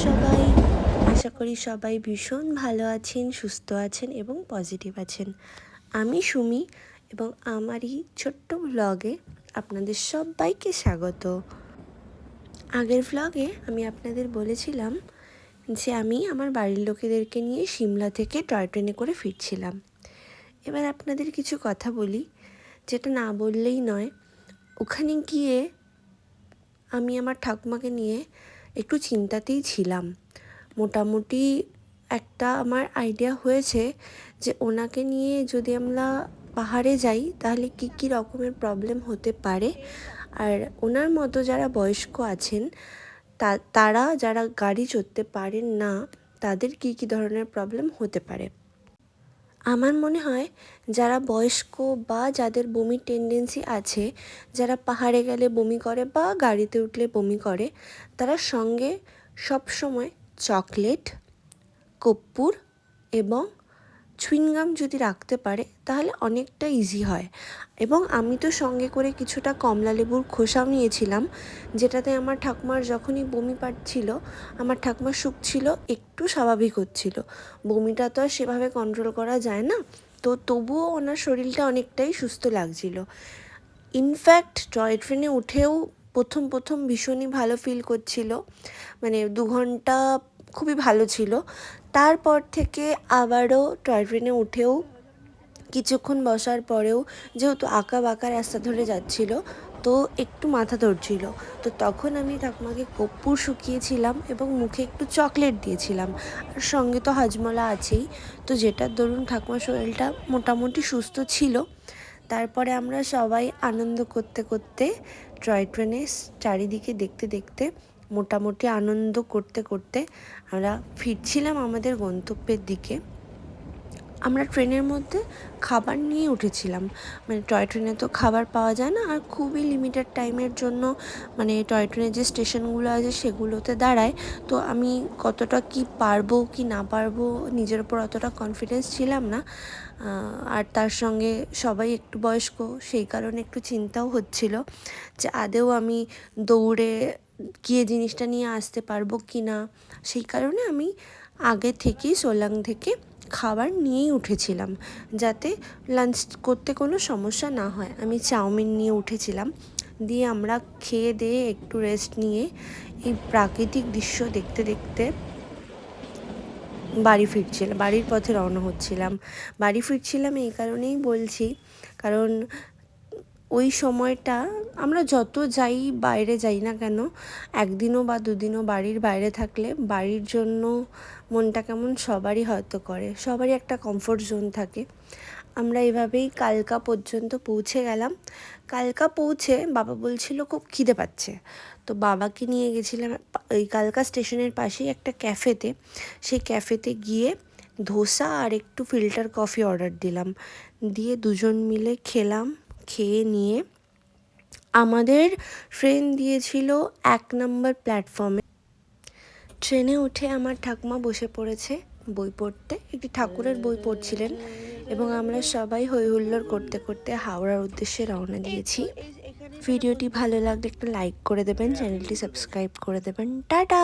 সবাই? আশা করি সবাই ভীষণ ভালো আছেন, সুস্থ আছেন এবং পজিটিভ আছেন। আমি সুমি এবং আমারই ছোট্ট ব্লগে আপনাদের সবাইকে স্বাগত। আগের ব্লগে আমি আপনাদের বলেছিলাম যে আমি আমার বাড়ির লোকেদেরকে নিয়ে সিমলা থেকে টয় ট্রেনে করে ফিরছিলাম। এবার আপনাদের কিছু কথা বলি, যেটা না বললেই নয়। ওখানে গিয়ে আমি আমার ঠাকুমাকে নিয়ে একটু চিন্তাতেই ছিলাম। মোটামুটি একটা আমার আইডিয়া হয়েছে যে ওনাকে নিয়ে যদি আমরা পাহাড়ে যাই তাহলে কী কী রকমের প্রবলেম হতে পারে, আর ওনার মতো যারা বয়স্ক আছেন তারা যারা গাড়ি চড়তে পারেন না তাদের কী কী ধরনের প্রবলেম হতে পারে। আমার মনে হয় যারা বয়স্ক বা যাদের বমির টেন্ডেন্সি আছে, যারা পাহাড়ে গেলে বমি করে বা গাড়িতে উঠলে বমি করে, তারা সঙ্গে সবসময় চকলেট, কর্পূর এবং চুইংগাম যদি রাখতে পারে তাহলে অনেকটা ইজি হয়। এবং আমি তো সঙ্গে করে কিছুটা কমলা লেবুর খোসাও নিয়েছিলাম, যেটাতে আমার ঠাকুমার যখনই বমি পাচ্ছিল আমার ঠাকুমার শুকছিল, একটু স্বাভাবিক হচ্ছিল। বমিটা তো আর সেভাবে কন্ট্রোল করা যায় না, তো তবুও ওনার শরীরটা অনেকটাই সুস্থ লাগছিল। ইনফ্যাক্ট টয় ট্রেনে উঠেও প্রথম ভীষণই ভালো ফিল করছিল, মানে 2 ঘন্টা খুবই ভালো ছিল। তারপর থেকে আবারও টয় ট্রেনে উঠেও কিছুক্ষণ বসার পরেও যেহেতু আঁকা বাঁকা রাস্তা ধরে যাচ্ছিল, তো একটু মাথা ধরছিল। তো তখন আমি ঠাকুমাকে কর্পূর শুকিয়েছিলাম এবং মুখে একটু চকলেট দিয়েছিলাম, আর সঙ্গে তো হজমলা আছেই, তো যেটার দরুন ঠাকুমার শরীরটা মোটামুটি সুস্থ ছিল। তারপরে আমরা সবাই আনন্দ করতে করতে টয় ট্রেনে চারিদিকে দেখতে দেখতে মোটামুটি আনন্দ করতে করতে আমরা ফিরছিলাম আমাদের গন্তব্যের দিকে। আমরা ট্রেনের মধ্যে খাবার নিয়ে উঠেছিলাম, মানে টয় ট্রেনে তো খাবার পাওয়া যায় না, আর খুবই লিমিটেড টাইমের জন্য মানে টয় ট্রেনের যে স্টেশনগুলো আছে সেগুলোতে দাঁড়ায়। তো আমি কতটা কি পারবো কি না পারবো নিজের ওপর অতটা কনফিডেন্স ছিলাম না, আর তার সঙ্গে সবাই একটু বয়স্ক, সেই কারণে একটু চিন্তাও হচ্ছিল যে আদৌ আমি দৌড়ে গিয়ে জিনিসটা নিয়ে আসতে পারবো কি না। সেই কারণে আমি আগে থেকেই সোলাং থেকে খাবার নিয়েই উঠেছিলাম, যাতে লাঞ্চ করতে কোনো সমস্যা না হয়। আমি চাউমিন নিয়ে উঠেছিলাম, দিয়ে আমরা খেয়ে দিয়ে একটু রেস্ট নিয়ে এই প্রাকৃতিক দৃশ্য দেখতে দেখতে বাড়ির পথে রওনা হচ্ছিলাম। বাড়ি ফিরছিলাম এই কারণেই বলছি, কারণ ওই সময়টা আমরা যত বাইরে যাই না কেন, একদিনও বা দুদিনও বাড়ির বাইরে থাকলে বাড়ির জন্য মনটা কেমন সবারই হয়তো করে, সবারই একটা কমফোর্ট জোন থাকে। আমরা এভাবেই কালকা পর্যন্ত পৌঁছে গেলাম। কালকা পৌঁছে বাবা বলছিল খুব খিদে পাচ্ছে, তো বাবাকে নিয়ে গেছিলাম ওই কালকা স্টেশনের পাশেই একটা ক্যাফেতে। সেই ক্যাফেতে গিয়ে ধোসা আর একটু ফিল্টার কফি অর্ডার দিলাম, দিয়ে দুজন মিলে খেলাম। খেয়ে নিয়ে আমাদের ট্রেন দিয়েছিল 1 নম্বর প্ল্যাটফর্মে। ট্রেনে উঠে আমার ঠাকুমা বসে পড়েছে বই পড়তে, একটি ঠাকুরের বই পড়ছিলেন, এবং আমরা সবাই হই হুল্লোড় করতে করতে হাওড়ার উদ্দেশ্যে রওনা দিয়েছি। ভিডিওটি ভালো লাগলে একটা লাইক করে দেবেন, চ্যানেলটি সাবস্ক্রাইব করে দেবেন। টাটা।